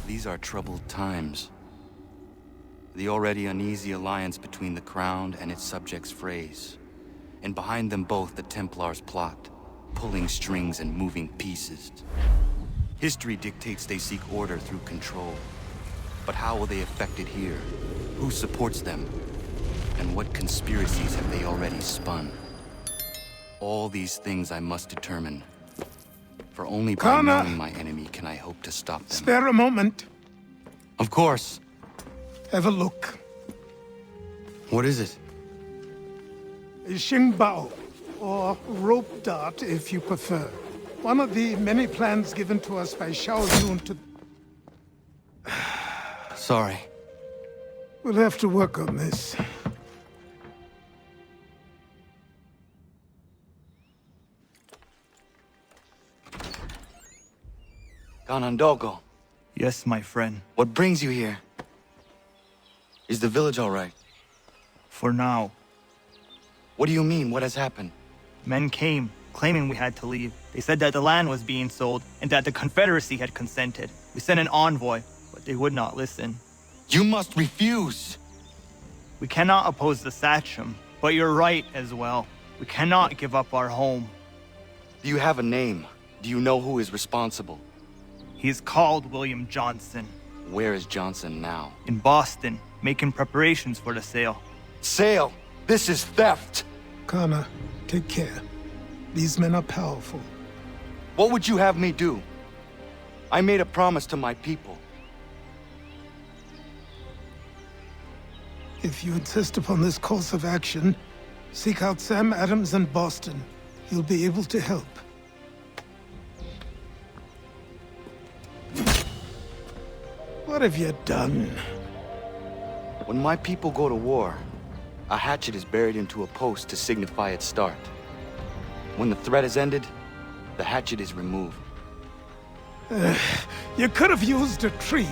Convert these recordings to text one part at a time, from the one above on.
These are troubled times. The already uneasy alliance between the Crown and its subjects frays. And behind them both the Templars plot, pulling strings and moving pieces. History dictates they seek order through control. But how will they affect it here? Who supports them? And what conspiracies have they already spun? All these things I must determine. For only by Connor! knowing my enemy can I hope to stop them. Spare a moment. Of course. Have a look. What is it? A Xingbao, or rope dart if you prefer. One of the many plans given to us by Xiao Yun to... Sorry. We'll have to work on this. Ganondogo, Yes, my friend. what brings you here? Is the village all right? For now. What do you mean? What has happened? Men came, claiming we had to leave. They said that the land was being sold, and that the Confederacy had consented. We sent an envoy, but they would not listen. You must refuse! We cannot oppose the Sachem, but you're right as well. We cannot give up our home. Do you have a name? Do you know who is responsible? He is called William Johnson. Where is Johnson now? In Boston, making preparations for the sale. Sale! This is theft! Connor, take care. These men are powerful. What would you have me do? I made a promise to my people. If you insist upon this course of action, seek out Sam Adams in Boston. He'll be able to help. What have you done? When my people go to war, a hatchet is buried into a post to signify its start. When the threat is ended, the hatchet is removed. You could have used a tree.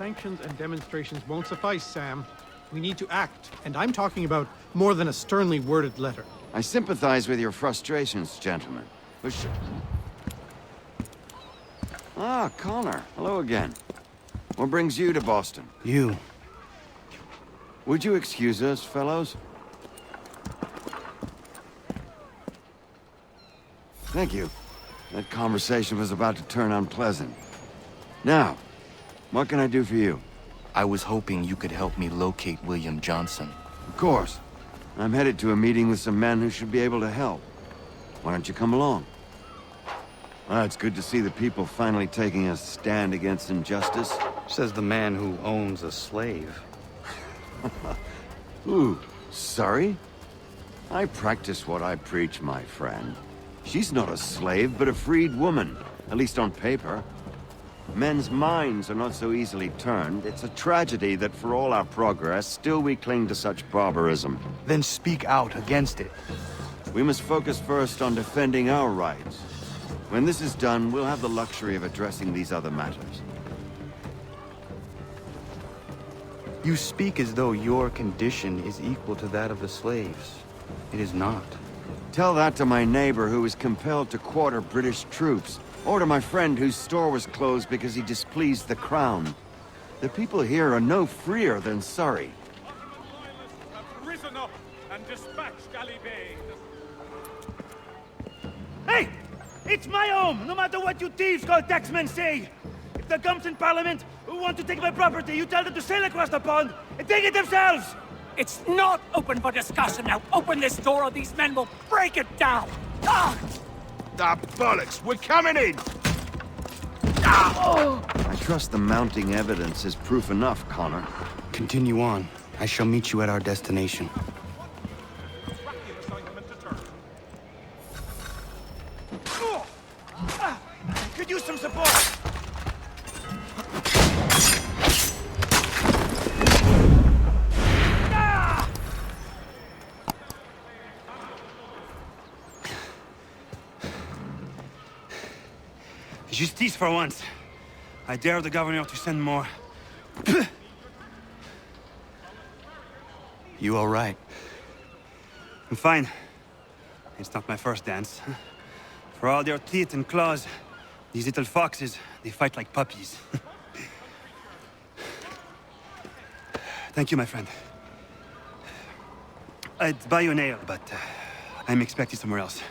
Sanctions and demonstrations won't suffice, Sam. We need to act, and I'm talking about more than a sternly worded letter. I sympathize with your frustrations, gentlemen. Ah, Connor. Hello again. What brings you to Boston? You. Would you excuse us, fellows? Thank you. That conversation was about to turn unpleasant. Now, what can I do for you? I was hoping you could help me locate William Johnson. Of course. I'm headed to a meeting with some men who should be able to help. Why don't you come along? Well, it's good to see the people finally taking a stand against injustice. Says the man who owns a slave. Ooh, sorry? I practice what I preach, my friend. She's not a slave, but a freed woman, at least on paper. Men's minds are not so easily turned. It's a tragedy that for all our progress, still we cling to such barbarism. Then speak out against it. We must focus first on defending our rights. When this is done, we'll have the luxury of addressing these other matters. You speak as though your condition is equal to that of the slaves. It is not. Tell that to my neighbor who was compelled to quarter British troops, or to my friend whose store was closed because he displeased the crown. The people here are no freer than Surrey. Have risen up and dispatched Ali Bey. Hey! It's my home, no matter what you thieves called taxmen say! If the gums in Parliament who want to take my property, you tell them to sail across the pond and take it themselves! It's not open for discussion now. Open this door or these men will break it down. Ah! Ah, bollocks! We're coming in! I trust the mounting evidence is proof enough, Connor. Continue on. I shall meet you at our destination. Could use some support! Justice for once. I dare the governor to send more. You all right? I'm fine. It's not my first dance. For all their teeth and claws, these little foxes, they fight like puppies. Thank you, my friend. I'd buy you an ale, but I'm expected somewhere else.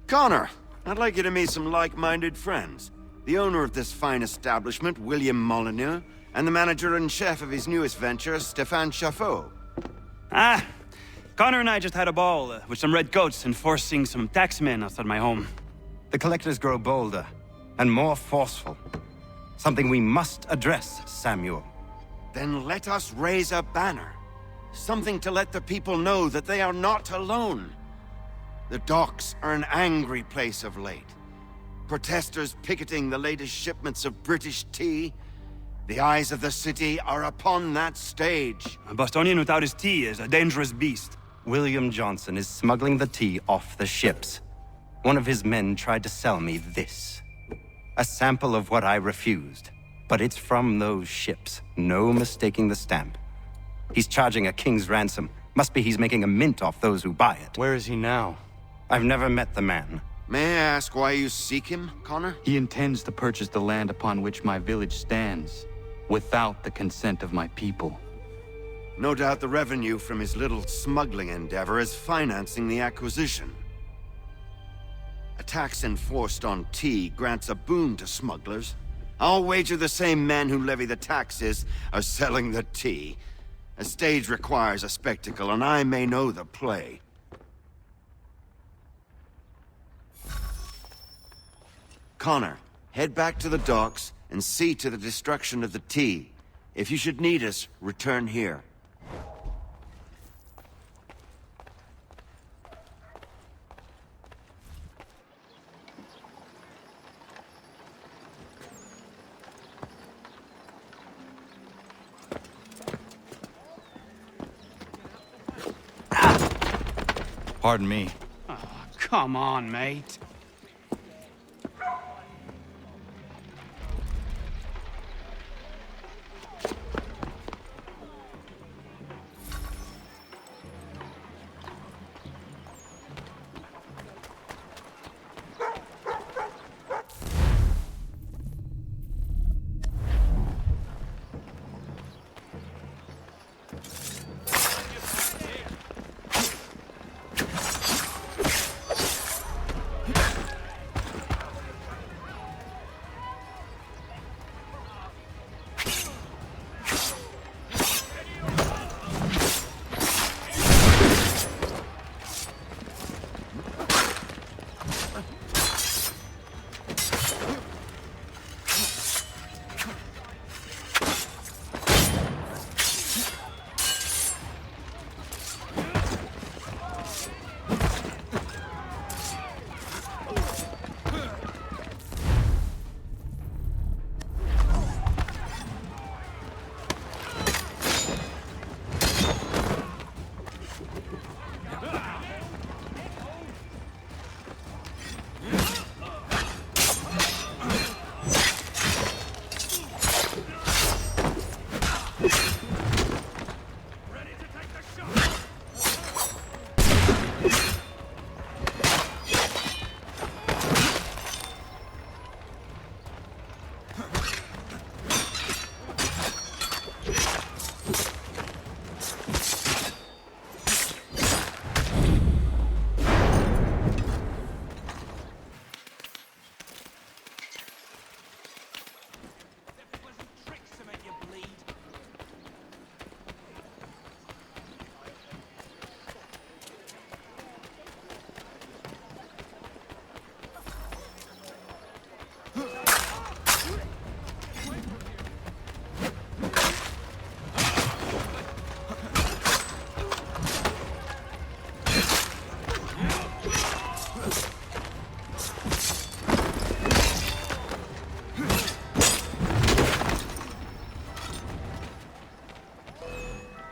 Connor, I'd like you to meet some like-minded friends. The owner of this fine establishment, William Molyneux, and the manager and chef of his newest venture, Stéphane Chaffeau. Ah! Connor and I just had a ball with some redcoats enforcing some taxmen outside my home. The collectors grow bolder and more forceful. Something we must address, Samuel. Then let us raise a banner. Something to let the people know that they are not alone. The docks are an angry place of late. Protesters picketing the latest shipments of British tea. The eyes of the city are upon that stage. A Bostonian without his tea is a dangerous beast. William Johnson is smuggling the tea off the ships. One of his men tried to sell me this. A sample of what I refused. But it's from those ships. No mistaking the stamp. He's charging a king's ransom. Must be he's making a mint off those who buy it. Where is he now? I've never met the man. May I ask why you seek him, Connor? He intends to purchase the land upon which my village stands, without the consent of my people. No doubt the revenue from his little smuggling endeavor is financing the acquisition. A tax enforced on tea grants a boon to smugglers. I'll wager the same men who levy the taxes are selling the tea. A stage requires a spectacle, and I may know the play. Connor, head back to the docks and see to the destruction of the tea. If you should need us, return here. Pardon me. Oh, come on, mate.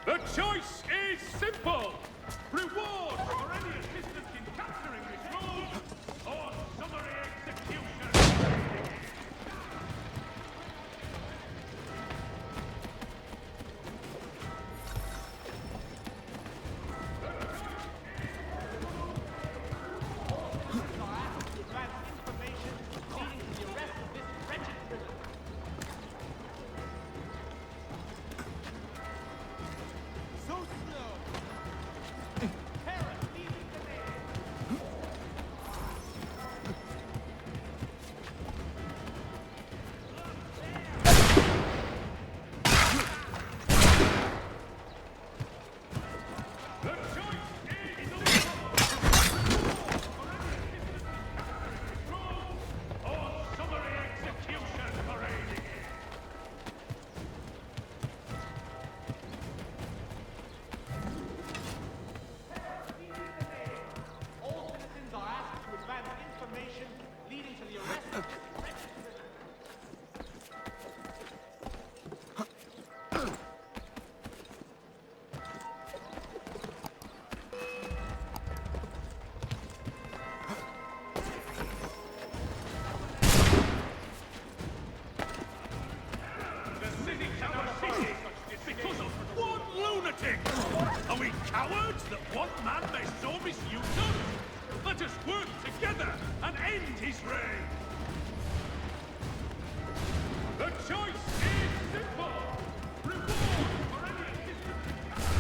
The choice is simple. Reward for any assistance in capturing this road, or summary execution. Are we cowards that one man may so misuse us? Let us work together and end his reign! The choice is simple! Reward for any assistance!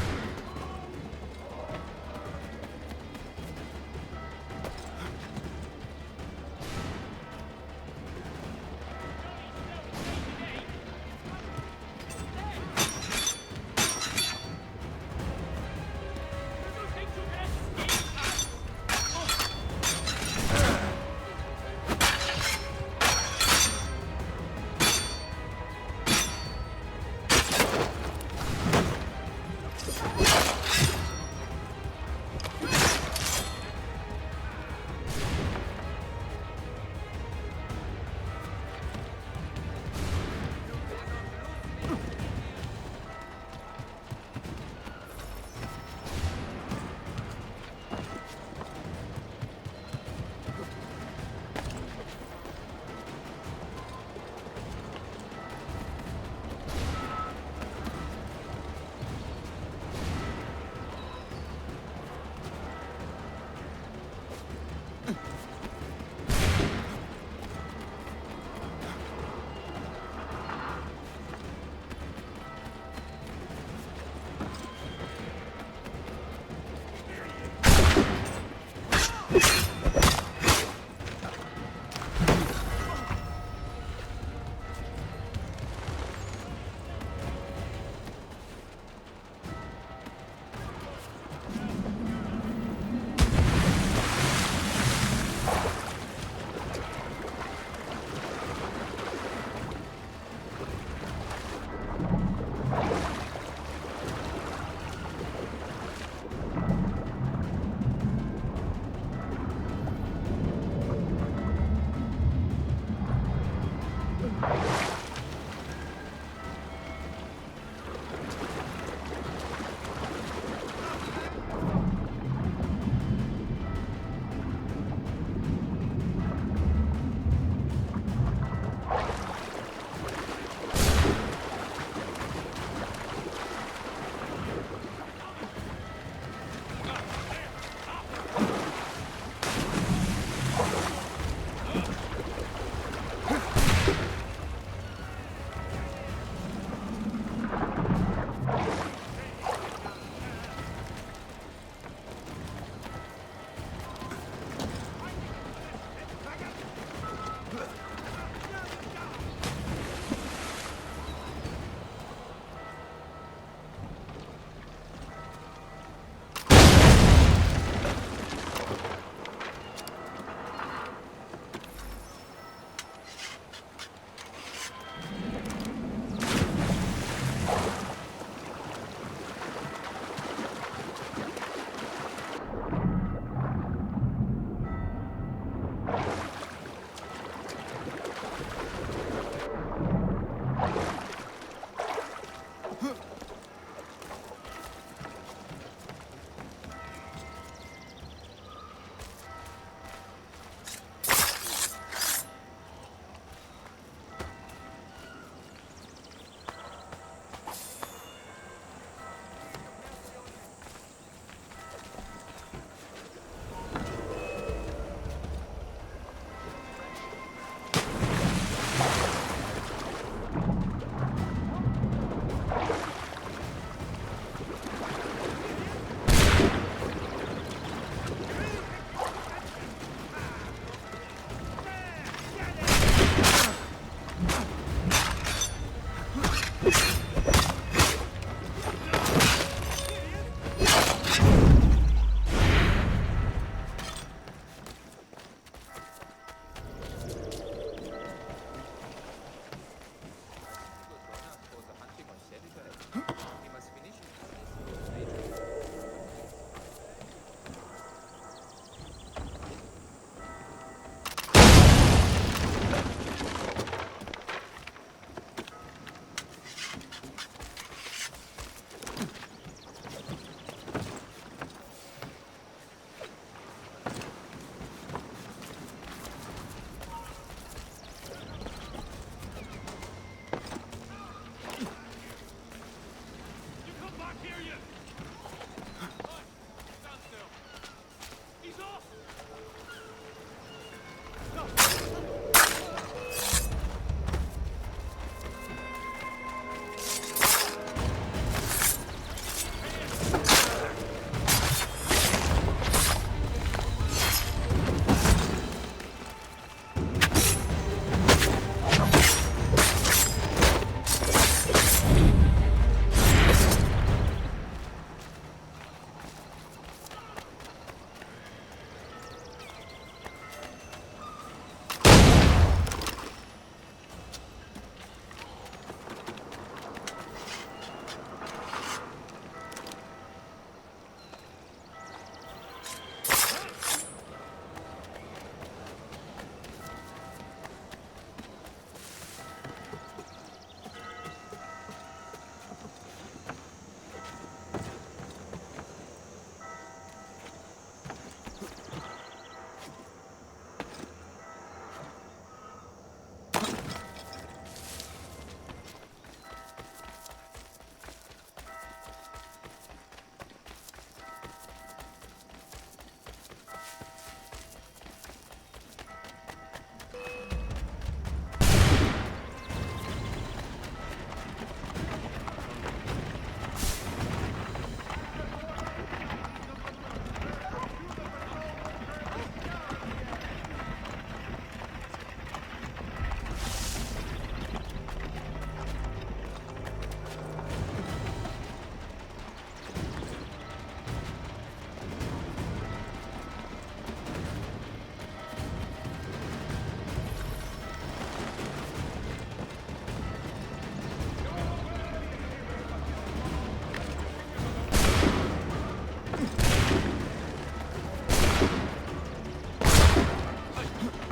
Right.